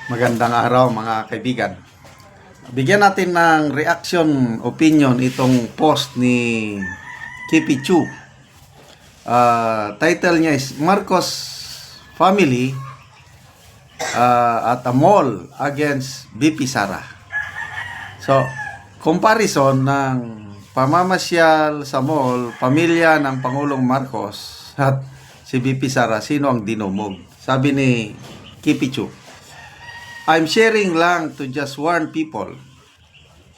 Magandang araw mga kaibigan. Bigyan natin ng reaction, opinion itong post ni Kipi Chu. Title niya is Marcos Family at a Mall Against VP Sara. So, comparison ng pamamasyal sa mall, pamilya ng Pangulong Marcos at si VP Sara, sino ang dinumog? Sabi ni Kipi Chu, I'm sharing lang to just warn people.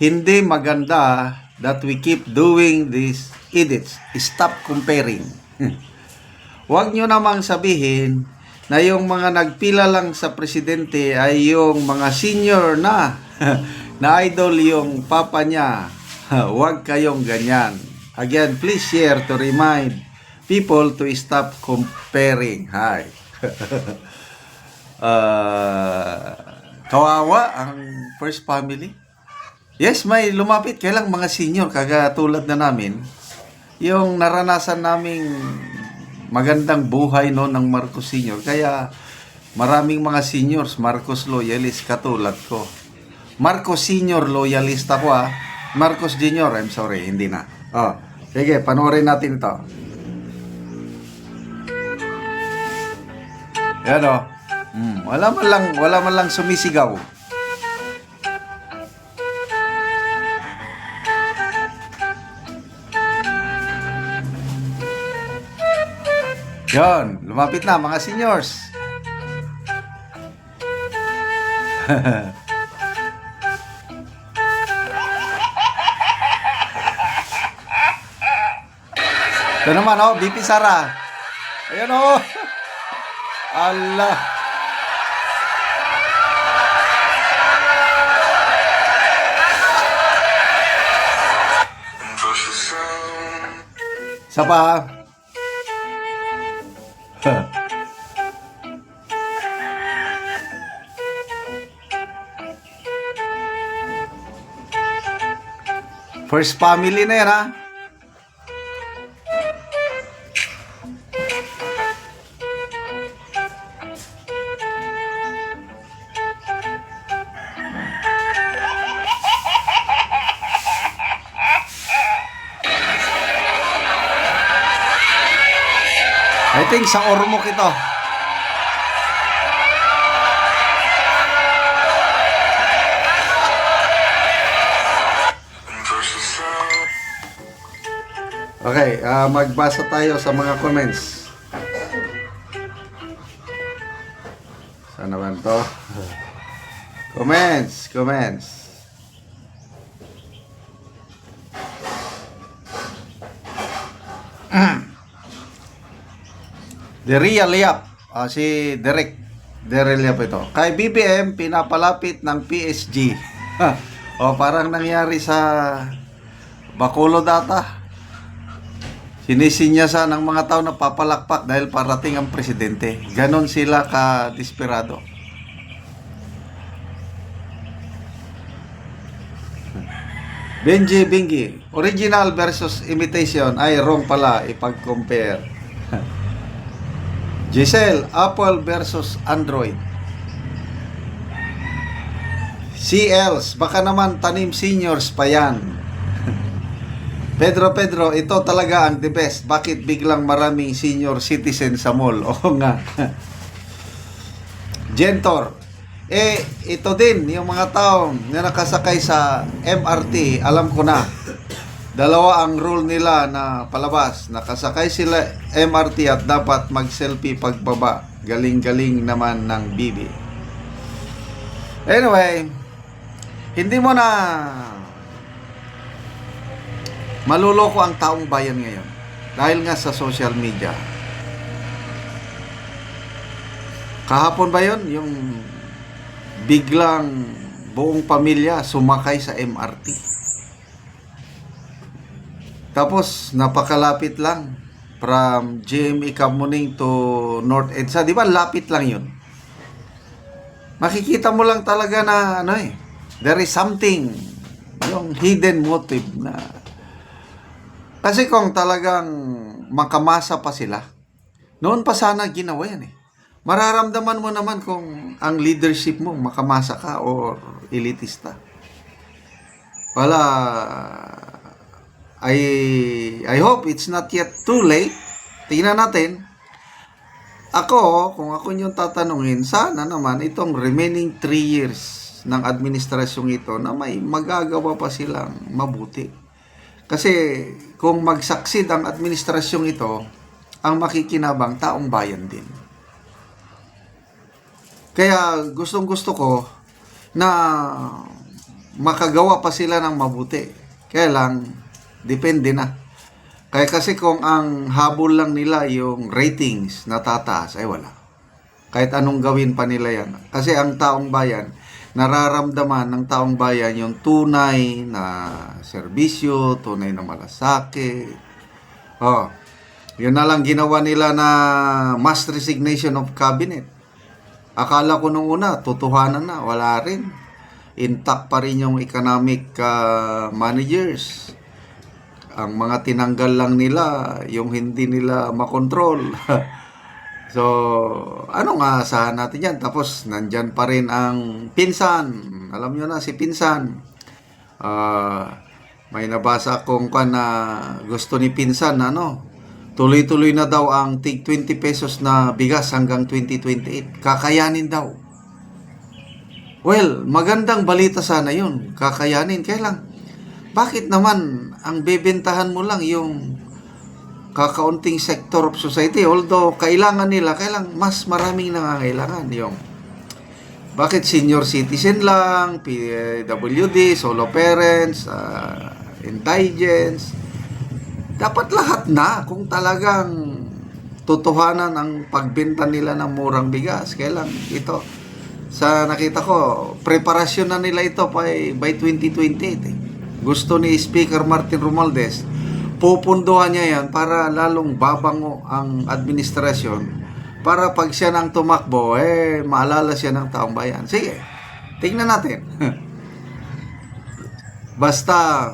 Hindi maganda that we keep doing these edits. Stop comparing. Huwag nyo namang sabihin na yung mga nagpila lang sa presidente ay yung mga senior na na idol yung papa niya. Huwag kayong ganyan. Again, please share to remind people to stop comparing. Hi. Kawawa ang first family. Yes, may lumapit kailang mga senior kagatulad na namin. Yung naranasan naming magandang buhay no ng Marcos Senior. Kaya maraming mga seniors, Marcos loyalist katulad ko. Marcos Senior loyalist ako ah. Marcos Junior, I'm sorry, hindi na. Oh, sige, panoorin natin ito. Yan o. Wala man lang sumisigaw. Yan, lumapit na mga seniors. Ito naman oh, VP Sara. Ayan oh. Allah. Isa pa. First family na yan ha. I think sa Ormoc ito. Okay, magbasa tayo sa mga comments. Saan naman to? Comments. Deria Liap, si Derek Liap ito. Kay BBM, pinapalapit ng PSG. O parang nangyari sa Bacolod data. Sinisinyasa ng mga tao na papalakpak dahil parating ang presidente. Ganon sila ka-desperado. Benji Bingi, original versus imitation ay wrong pala ipag-compare. Giselle, Apple versus Android. CLs, baka naman tanim seniors pa yan. Pedro, ito talaga ang the best. Bakit biglang maraming senior citizen sa mall? Oo nga. Gentor, ito din, yung mga tao na nakasakay sa MRT, alam ko na. Dalawa ang rule nila na palabas. Nakasakay sila MRT at dapat mag-selfie pagbaba. Galing-galing naman ng bibi. Anyway, hindi mo na maluloko ang taong bayan ngayon. Dahil nga sa social media. Kahapon ba yun? Yung biglang buong pamilya sumakay sa MRT. Tapos, napakalapit lang from GMA Kamuning to North EDSA. Di ba, lapit lang yun. Makikita mo lang talaga na, there is something, yung hidden motive na. Kasi kung talagang makamasa pa sila, noon pa sana ginawa yan mararamdaman mo naman kung ang leadership mo makamasa ka or elitista. Wala, I hope it's not yet too late. Tingnan natin. Ako, kung ako yung tatanungin, sana naman itong remaining 3 years ng administrasyong ito na may magagawa pa silang mabuti. Kasi kung mag-succeed ang administrasyong ito, ang makikinabang taong bayan din. Kaya gustong-gusto ko na makagawa pa sila ng mabuti. Kaya lang, depende na. Kaya kasi kung ang habol lang nila yung ratings na tataas, ay wala. Kahit anong gawin pa nila yan. Kasi ang taong bayan, nararamdaman ng taong bayan yung tunay na serbisyo, tunay na malasakit. Yun na lang ginawa nila na mass resignation of cabinet. Akala ko nung una, tutuhanan na, wala rin. Intact pa rin yung economic managers. Ang mga tinanggal lang nila, yung hindi nila makontrol. So, ano nga asahan natin yan? Tapos, nandyan pa rin ang pinsan. Alam nyo na, si pinsan. May nabasa akong na gusto ni pinsan, tuloy-tuloy na daw ang tig 20 pesos na bigas hanggang 2028. Kakayanin daw. Well, magandang balita sana yun. Kakayanin. Kaya lang, bakit naman ang bebentahan mo lang yung kakaunting sector of society? Although, kailangan nila, kailang mas maraming nangangailangan. Yung, bakit senior citizen lang, PWD, solo parents, indigents, dapat lahat na kung talagang totohanan ang pagbenta nila ng murang bigas. Kailan ito, sa nakita ko, preparasyon na nila ito by 2028. Gusto ni Speaker Martin Romualdez, pupunduhan niya yan para lalong babango ang administrasyon para pag siya nang tumakbo, maalala siya ng taong bayan. Sige, tingnan natin. Basta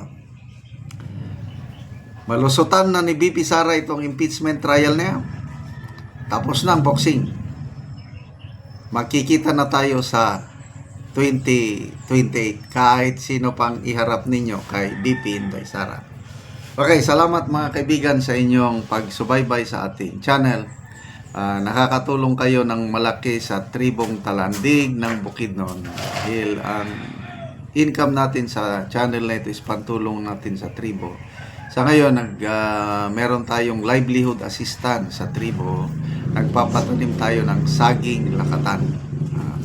malusutan na ni BP Sara itong impeachment trial niya, tapos na ang boxing. Makikita na tayo sa 2028 kahit sino pang iharap ninyo kay BP Inday Sara. Okay, salamat mga kaibigan sa inyong pagsubaybay sa ating channel. Nakakatulong kayo ng malaki sa tribong Talandig ng Bukidnon dahil ang income natin sa channel na ito is pantulong natin sa tribo. Sa ngayon, meron tayong livelihood assistance sa tribo. Nagpapatanim tayo ng saging lakatan.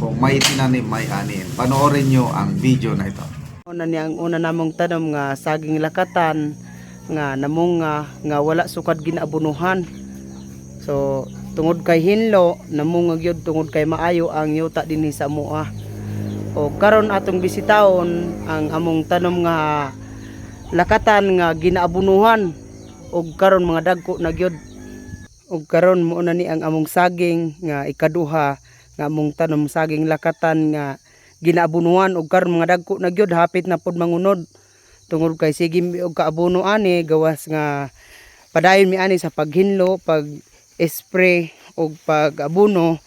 Kung may tinanim, may anin. Panoorin nyo ang video na ito. Ang una namong tanom nga saging lakatan nga namunga nga wala sukad ginabunuhan. So tungod kay hinlo namunga gyud tungod kay maayo ang yuta dinhi sa amoa. O karon atong bisitahon ang among tanom nga lakatan nga ginaabunuhan og karon mga dagko na gyud. Og karon mo na ni ang among saging nga ikaduha nga among tanom saging lakatan nga ginaabunuhan og karon mga dagko na gyud hapit na pod mangunod tungod kay sige og kaabuno ani gawas nga padayon mi ani sa paghinlo, pag spray og pag-abuno.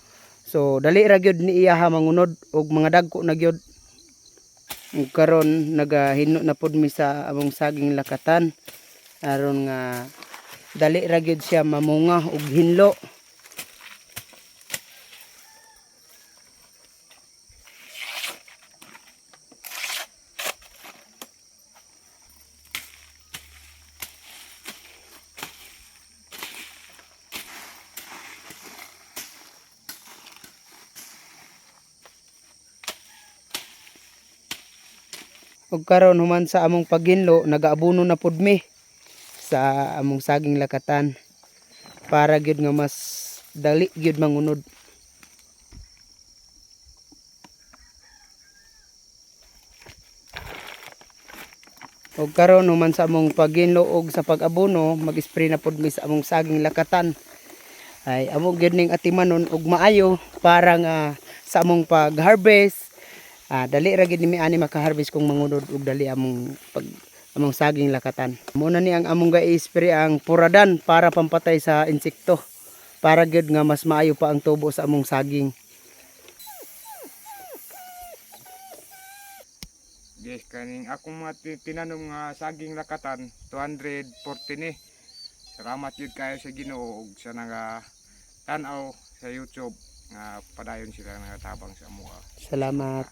So dali ra gyud ni iya mangunod og mga dagko na gyud. Ug karon nagahinno na pod mi sa among saging lakatan aron nga dali ra gyud siya mamunga og hinlo. Ug karon human sa among paghinlo nagaabuno na pud mi sa among saging lakatan para gyud nga mas dali gyud mangunod. Ug karon human sa among paghinlo og sa pag-abono mag-spray na pud mi sa among saging lakatan. Ay amo gyud ning atimanon og maayo para nga sa among pag-harvest. Dali ra gid mi ani maka-harvest kung mangunod og dali among saging lakatan. Muna ni ang among ga-spray ang puradan para pampatay sa insekto. para gyud nga mas maayo pa ang tubo sa among saging. Yes, kaning akong mga tinanom nga saging lakatan 240 ni. Salamat yun kayo sa Ginoo ug sa naga tanaw sa YouTube nga padayon sila nagatabang sa amuha. Salamat.